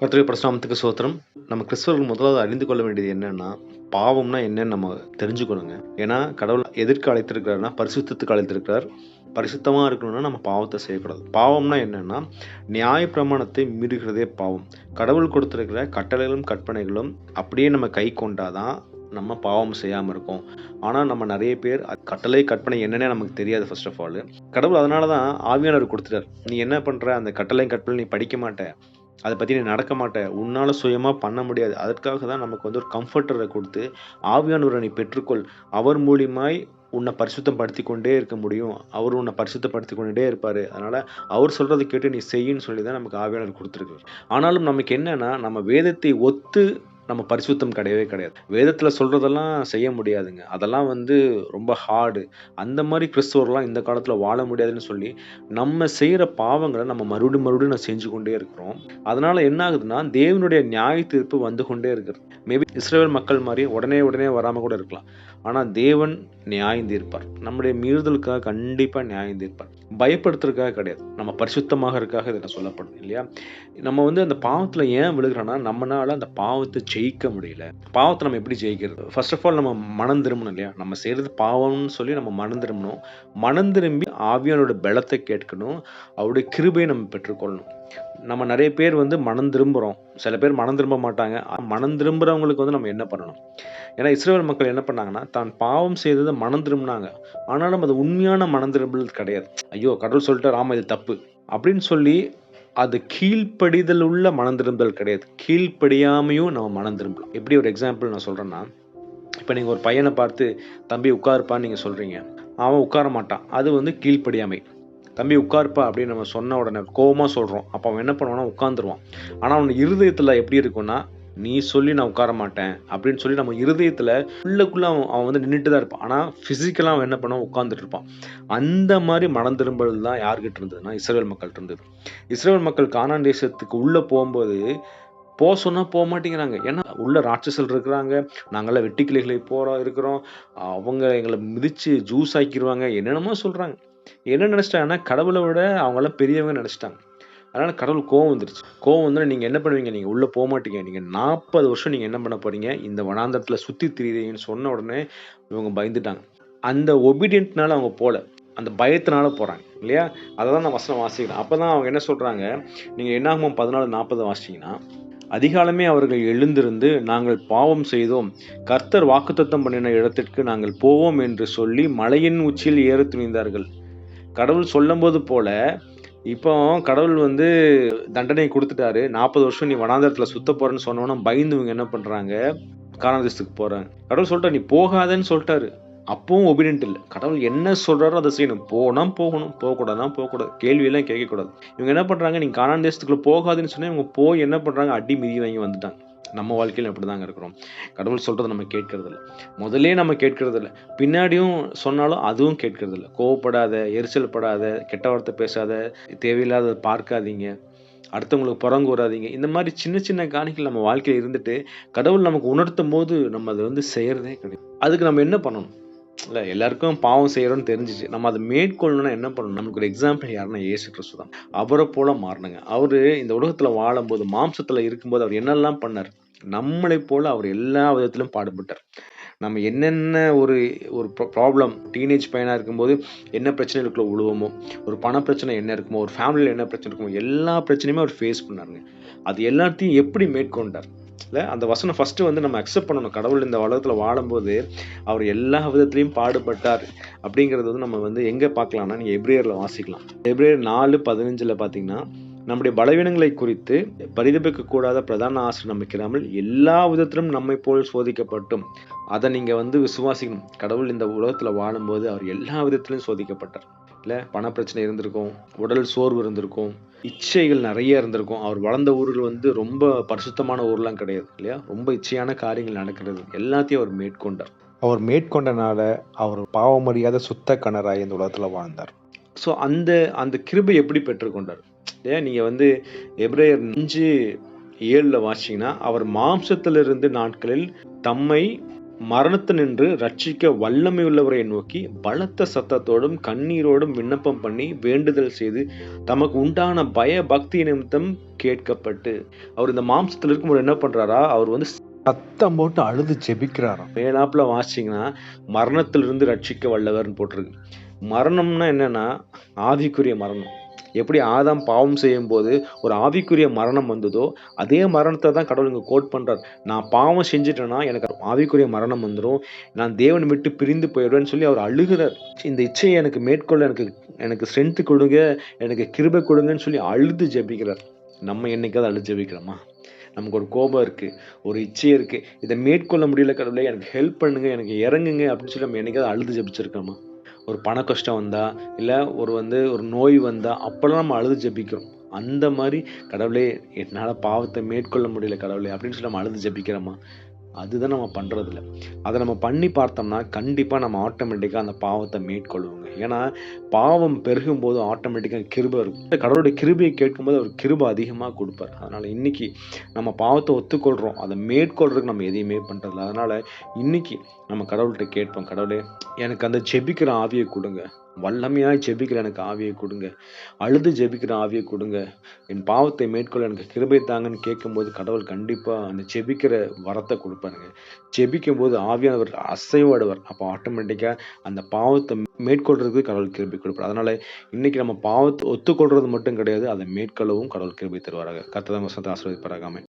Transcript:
கர்த்தருடைய பரிசுநாமத்துக்கு ஸ்தோத்திரம். நம்ம கிறிஸ்தவர்கள் முதலாவது அறிந்து கொள்ள வேண்டியது என்னன்னா, பாவம்னா என்னன்னு நம்ம தெரிஞ்சுக்கணுங்க. ஏன்னா, கடவுள் எதற்கு அழைத்திருக்கிறார்னா, பரிசுத்தத்துக்கு அழைத்திருக்கிறார். பரிசுத்தமா இருக்கணும்னா நம்ம பாவத்த செய்யக்கூடாது. பாவம்னா என்னன்னா, நியாயப்பிரமாணத்தை மீறுகிறதே பாவம். கடவுள் கொடுத்திருக்கிற கட்டளைகளும், கற்பனைகளும் அப்படியே நம்ம கைக்கொண்டா தான் நம்ம பாவம் செய்யாம இருக்கோம். ஆனா, நம்ம நெறைய பேர் கட்டளை, கற்பனை என்னன்னே நமக்கு தெரியாது ஃபர்ஸ்ட் ஆஃப் ஆல். கடவுள் அதனால தான் ஆவியானவர் குடுத்துட்டார். நீ என்ன பண்ற? அந்த கட்டளை, கற்பனை நீ படிக்க மாட்ட. அத பத்தி நீ நடக்க மாட்ட. உன்னால சுயமா பண்ண முடியாது. அதற்காக தான் நமக்கு வந்து ஒரு கம்ஃபர்டர குடுத்து, ஆவியானவர நீ பெற்றுக்கொள். அவர் மூலியமாய் உன்ன பரிசுத்தம் படுத்திக் கொண்டே இருக்க முடியும். அவரு உன்ன பரிசுத்தப்படுத்திக் கொண்டே இருப்பாரு. அதனால அவர் சொல்றத கேட்டு நீ செய்யின்னு சொல்லி தான் நமக்கு ஆவியானவர் குடுத்திருக்காரு. ஆனாலும் நமக்கு என்னன்னா, நம்ம வேதத்தை ஒத்து நம்ம பரிசுத்தம் கிடையவே கிடையாது. வேதத்துல சொல்றதெல்லாம் செய்ய முடியாதுங்க. அதெல்லாம் வந்து ரொம்ப ஹார்டு. அந்த மாரி கிறிஸ்தவர்கள்லாம் இந்த காலத்துல வாழ முடியாதுன்னு சொல்லி, நம்ம செய்ற பாவங்கள நம்ம மறுபடியும் நம்ம செஞ்சு கொண்டே இருக்கிறோம். அதனால என்ன ஆகுதுன்னா, தேவனுடைய நியாய தீர்ப்பு வந்து கொண்டே இருக்கிறது. மேபி இஸ்ரவேல் மக்கள் மாரி உடனே வராம கூட இருக்கலாம். ஆனா தேவன் நியாயம் தீர்ப்பார். நம்முடைய மீறுதலுக்காக கண்டிப்பா நியாயம் தீர்ப்பார். பயப்படுத்துறதுக்காக கிடையாது. நம்ம பரிசுத்தமாக இருக்காக இதில சொல்லப்படுது இல்லையா? நம்ம வந்து அந்த பாவத்துல ஏன் விழுகிறோம்னா, நம்மனால அந்த பாவத்த ஜெயிக்க முடியல. பாவத்த நம்ம எப்படி ஜெயிக்கிறது? ஃபர்ஸ்ட் ஆஃப் ஆல் நம்ம மனம் திரும்பணும் இல்லையா? நம்ம செய்றது பாவம்னு சொல்லி நம்ம மனம் திரும்பணும். மனம் திரும்பி ஆவியானவரோட பலத்த கேட்கணும். அவருடைய கிருபையை நம்ம பெற்றுக்கொள்ளணும். நம்ம நெறைய பேர் வந்து மனம் திரும்புறோம். சில பேர் மனம் திரும்ப மாட்டாங்க. மனம் திரும்புறவங்களுக்கு வந்து நம்ம என்ன பண்ணணும்? ஏன்னா இஸ்ரவேல் மக்கள் என்ன பண்ணாங்கன்னா, தான் பாவம் செய்தத மனம் திரும்புனாங்க. ஆனாலும் அது உண்மையான மனம் திரும்புதல் கிடையாது. ஐயோ! கடவுள் சொல்லிட்டாரு, ஆமா இது தப்பு. அப்படின்னு சொல்லி அது கீழ்ப்படிதல் உள்ள மனம் திரும்புதல் கிடையாது. கீழ்ப்படியாமையும் நம்ம மனம் திரும்பலாம். எப்படி ஒரு எக்ஸாம்பிள் நான் சொல்றேன்னா, இப்ப நீங்க ஒரு பையன பார்த்து, "தம்பி உட்காருப்பான்னு" நீங்க சொல்றீங்க. அவன் உட்கார மாட்டான். அது வந்து கீழ்ப்படியாமை. "தம்பி உட்காருப்பா" அப்படின்னு நம்ம சொன்ன உடனே கோவமா சொல்றோம். அப்ப அவன் என்ன பண்ணுவான்னா உட்கார்ந்துருவான். ஆனா அவன் இருதயத்துல எப்படி இருக்கும்னா, "நீ சொல்லி நான் உட்கார மாட்டேன்" அப்படின்னு சொல்லி நம்ம இருதயத்துல உள்ளுக்குள்ள அவன் அவன் வந்து நின்னுட்டு தான் இருப்பான். ஆனா பிசிக்கலா அவன் என்ன பண்ணுவான் உட்கார்ந்துட்டு இருப்பான். அந்த மாரி மனம் திரும்பல் தான் யார்கிட்ட இருந்ததுன்னா, இஸ்ரவேல் மக்கள்ட்ட இருந்தது. இஸ்ரவேல் மக்கள் கானான் தேசத்துக்கு உள்ள போம்போது, சொன்னா மாட்டேங்கிறாங்க. ஏன்னா உள்ள ராட்சசர்கள் இருக்கிறாங்க. நாங்கலாம் வெட்டு கிளிகளை இருக்கிறோம். அவங்க எங்கள மிதிச்சு ஜூஸ் ஆக்கிருவாங்க. என்னென்னமோ சொல்றாங்க. என்ன நெனச்சுட்டாங்கன்னா, கடவுள விட அவங்கலாம் பெரியவங்கன்னு நெனச்சுட்டாங்க. அதனால கடவுளுக்கு கோவம் வந்துருச்சு. கோவம் வந்தோனே நீங்க என்ன பண்ணுவீங்க? நீங்க உள்ள போமாட்டீங்க. நீங்க 40 வருஷம் நீங்க என்ன பண்ண போறீங்க? இந்த வனாந்தரத்துல சுத்தி திரியிறீங்கன்னு சொன்ன உடனே இவங்க பயந்துட்டாங்க. அந்த ஒபீடியன்ட்னால அவங்க போல. அந்த பயத்தினால போறாங்க. இல்லையா? அததான் நான் வசனம் வாசிக்கிறேன். அப்பதான் அவங்க என்ன சொல்றாங்க, நீங்க என்னாகமம் 14:40 வாசிச்சீங்கன்னா, அதிகாலமே அவர்கள் எழுந்திருந்து, நாங்கள் பாவம் செய்தோம். கர்த்தர் வாக்குத்தத்தம் பண்ணின இடத்திற்கு நாங்கள் போவோம் என்று சொல்லி மலையின் உச்சியில் ஏறத் துணிந்தார்கள். கடவுள் சொல்லும்போது போல, இப்போ கடவுள் வந்து தண்டனை குடுத்துட்டாரு. 40 வருஷம் நீ வனாந்தரத்துல சுத்தப் போறன்னு சொன்னோன, பயந்து இவங்க என்ன பண்றாங்க, கானான் தேசத்துக்கு போறாங்க. கடவுள் சொல்லிட்டாரு, "நீ போகாதன்னு" சொல்ட்டாரு. அப்பவும் ஒபீடியன்ட் இல்ல. கடவுள் என்ன சொல்றாரோ அத செய்யணும். போனா போகணும், போகக்கூடாதுன்னா போகக்கூடாது. கேள்வியெல்லாம் கேட்கக்கூடாது. இவங்க என்ன பண்றாங்க, நீங்க கானான் தேசத்துக்குள்ள போகாதன்னு சொன்னா, இவங்க போய் என்ன பண்றாங்க, அடி மிதி வாங்கி வந்துட்டாங்க. நம்ம வாழ்க்கையில அப்படிதாங்க இருக்கிறோம். கடவுள் சொல்றத நம்ம கேட்கறதில்ல. முதல்லயே நம்ம கேட்கறதில்ல. பின்னாடியும் சொன்னாலும் அதுவும் கேட்கறதில்ல. கோவப்படாத, எரிச்சல் படாத, கெட்ட வார்த்தை பேசாத, தேவையில்லாதத பார்க்காதீங்க. அடுத்தவங்களுக்கு புறங்கூறாதீங்க. இந்த மாரி சின்ன சின்ன காரியங்கள் நம்ம வாழ்க்கையில இருந்துட்டு, கடவுள் நமக்கு உணர்த்தும்போது நம்ம அத வந்து செய்றதே கிடையாது. அதுக்கு நம்ம என்ன பண்ணணும்? இல்ல எல்லாருக்கும் பாவம் செய்றோம்னு தெரிஞ்சுச்சு. நம்ம அத மேற்கொள்ளணும்னா என்ன பண்ணணும்? நமக்கு ஒரு எக்ஸாம்பிள் யாருன்னா இயேசு கிறிஸ்து தான். அவர போல மாறணுங்க. அவரு இந்த உலகத்துல வாழும்போது, மாம்சத்துல இருக்கும்போது அவர் என்னெல்லாம் பண்ணாரு? நம்மளைப் போல அவர் எல்லா விதத்திலும் பாடுபட்டார். நம்ம என்னென்ன ஒரு ஒரு ப்ராப்ளம் டீனேஜ் பையனா இருக்கும்போது என்ன பிரச்சனைகளுக்குள்ள விழுவோமோ, ஒரு பண பிரச்சனை என்ன இருக்குமோ, ஒரு ஃபேமிலில என்ன பிரச்சனை இருக்குமோ, எல்லா பிரச்சனையுமே அவர் ஃபேஸ் பண்ணாருங்க. அது எல்லாத்தையும் எப்படி மேற்கொண்டார்? இல்ல அந்த வசனம் ஃபர்ஸ்ட் வந்து நம்ம அக்செப்ட் பண்ணணும். கடவுள் இந்த உலகத்துல வாழும்போது, அவர் எல்லா விதத்திலயும் பாடுபட்டார். அப்படிங்கிறது வந்து நம்ம வந்து எங்க பார்க்கலாம்னா, நீங்க எபிரேயர்ல வாசிக்கலாம். எபிரேயர் 4:15 பார்த்தீங்கன்னா, நம்முடைய பலவீனங்களை குறித்து பரிதபிக்க கூடாத பிரதான ஆசிரியர் நமக்கு இராமல் எல்லா விதத்திலும் நம்மை போல் சோதிக்கப்பட்டும் அத நீங்க வந்து விசுவாசிக்கணும். கடவுள் இந்த உலகத்துல வாழும்போது அவர் எல்லா விதத்திலும் சோதிக்கப்பட்டார். இல்ல பண பிரச்சனை இருந்திருக்கும், உடல் சோர்வு இருந்திருக்கும், இச்சைகள் நெறைய இருந்திருக்கும். அவர் வளர்ந்த ஊர்கள் வந்து ரொம்ப பரிசுத்தமான ஊர்லாம் கிடையாது இல்லையா? ரொம்ப இச்சையான காரியங்கள் நடக்கிறது. எல்லாத்தையும் அவர் மேற்கொண்டார். அவர் மேற்கொண்டனால அவர் பாவமறியாத சுத்த கணராய் இந்த உலகத்துல வாழ்ந்தார். ஸோ அந்த அந்த கிருபை எப்படி பெற்றுக்கொண்டார்? ஏன் நீங்க வந்து எபிரேயர் 5:7 வாசிச்சீங்கன்னா, அவர் மாம்சத்திலிருந்து நாட்களில் தம்மை மரணத்தினின்று ரட்சிக்க வல்லமை உள்ளவரை நோக்கி பலத்த சத்தத்தோடும் கண்ணீரோடும் விண்ணப்பம் பண்ணி வேண்டுதல் செய்து தமக்கு உண்டான பய பக்தி நிமித்தம் கேட்கப்பட்டு. அவர் இந்த மாம்சத்துல இருக்கும்போது என்ன பண்றாரா, அவர் வந்து சத்தம் போட்டு அழுது ஜெபிக்கிறாராம். மேலாப்புல வாசிச்சீங்கன்னா மரணத்திலிருந்து ரட்சிக்க வல்லவர்னு போட்டிருக்கு. மரணம்னா என்னன்னா ஆவிக்குரிய மரணம். எப்படி ஆதாம் பாவம் செய்யும்போது ஒரு ஆவிக்குரிய மரணம் வந்ததோ, அதே மரணத்தை தான் கடவுள் இங்க கோட் பண்றார். நான் பாவம் செஞ்சுட்டேன்னா எனக்கு ஆவிக்குரிய மரணம் வந்துரும். நான் தேவனை விட்டு பிரிந்து போயிடுவேன்னு சொல்லி அவர் அழுகிறார். இந்த இச்சையை எனக்கு மேற்கொள்ள எனக்கு ஸ்ட்ரென்த் கொடுங்க, எனக்கு கிருபை கொடுங்கன்னு சொல்லி அழுது ஜெபிக்கிறார். நம்ம என்னைக்காவது அழுது ஜெபிக்கிறோமா? நமக்கு ஒரு கோபம் இருக்கு, ஒரு இச்சை இருக்கு, இதை மேற்கொள்ள முடியல கடவுளே எனக்கு ஹெல்ப் பண்ணுங்க, எனக்கு இறங்குங்க அப்படின்னு சொல்லி நம்ம என்னைக்காவது அழுது ஜெபிச்சிருக்கோமா? ஒரு பண கஷ்டம் வந்தா, இல்ல ஒரு நோய் வந்தா அப்பெல்லாம் நம்ம அழுது ஜெபிக்கிறோம். அந்த மாதிரி கடவுளே என்னால பாவத்தை மேற்கொள்ள முடியல கடவுளே அப்படின்னு சொல்லி நம்ம அழுது ஜெபிக்கிறோமா? அதுதான் நம்ம பண்றதில்ல. அதை நம்ம பண்ணி பார்த்தோம்னா கண்டிப்பா நம்ம ஆட்டோமேட்டிக்கா அந்த பாவத்தை மேற்கொள்வோங்க. ஏன்னா பாவம் பெருகும்போது ஆட்டோமேட்டிக்கா கிருபை இருக்கும். கடவுளுடைய கிருபையை கேட்கும்போது அவர் கிருபை அதிகமா கொடுப்பார். அதனால இன்னைக்கு நம்ம பாவத்தை ஒத்துக்கொள்றோம், அதை மேற்கொள்றதுக்கு நம்ம எதையுமே பண்றதில்ல. அதனால இன்னைக்கு நம்ம கடவுள்கிட்ட கேட்போம், கடவுளே எனக்கு அந்த ஜெபிக்கிற ஆவியை கொடுங்க, வல்லமையாய் ஜெபிக்கிற எனக்கு ஆவியை கொடுங்க, அழுது ஜெபிக்கிற ஆவியை கொடுங்க, என் பாவத்தை மேற்கொள்ள எனக்கு கிருபை தாங்கன்னு கேட்கும்போது கடவுள் கண்டிப்பா அந்த ஜெபிக்கிற வரத்தை கொடுப்பாருங்க. ஜெபிக்கும்போது ஆவியானவர் அசைவாடுவார். அப்போ ஆட்டோமேட்டிக்கா அந்த பாவத்தை மேற்கொள்றதுக்கு கடவுள் கிருபை கொடுப்பார். அதனால இன்னைக்கு நம்ம பாவத்தை ஒத்துக்கொள்றது மட்டும் கிடையாது, அதை மேற்கொள்ளவும் கடவுள் கிருபை தருவாராக. கர்த்தர் தாமே ஆசீர்வதிப்பாராக. ஆமென்.